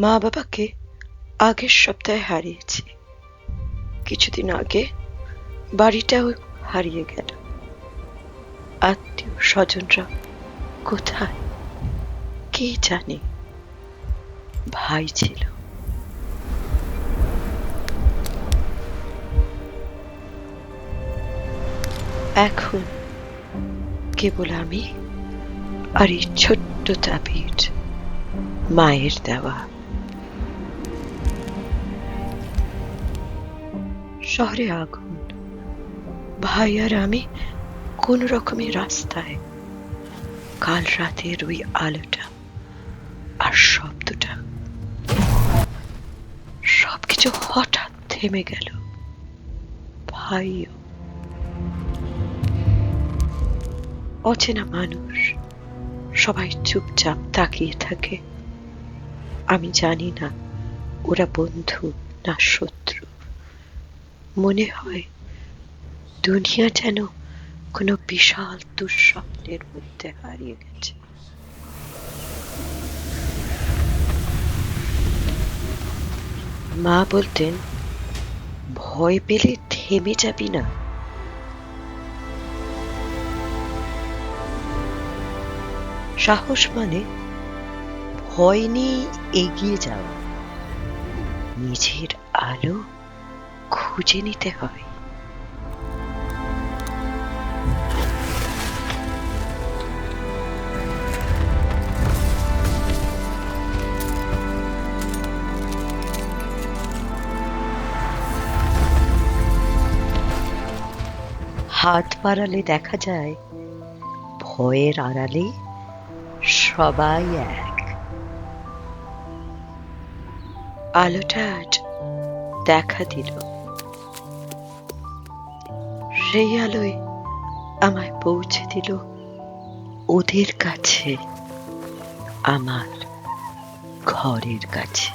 মা বাবাকে আগের সপ্তাহে হারিয়েছি। কিছুদিন আগে বাড়িটাও হারিয়ে গেল। আত্মীয় স্বজনরা কোথায় কে জানে। ভাই ছিল, এখন কেবল আমি আর এই ছোট্ট তাবিজ, মায়ের দেওয়া। শহরে আগুন, ভাই আর আমি কোন রকমের রাস্তায়। কাল রাতের ওই আলোটা আর শব্দটা, সবকিছু হঠাৎ থেমে গেল। ভাইও, অচেনা মানুষ, সবাই চুপচাপ তাকিয়ে থাকে। আমি জানি না ওরা বন্ধু না শত্রু। মনে হয় দুনিয়া যেন কোনো বিশাল দুঃস্বপ্নের মধ্যে হারিয়ে গেছে। মা বলতেন, ভয় পেলে থেমে যাবি না। সাহস মানে ভয় নিয়ে এগিয়ে যাওয়া, নিজের আলো খুঁজে নিতে হয়। হাত বাড়ালে দেখা যায় ভয়ের আড়ালে সবাই এক। আলোটা আজ দেখা দিল। সেই আলোয় আমায় পৌঁছে দিল ওদের কাছে, আমার ঘরের কাছে।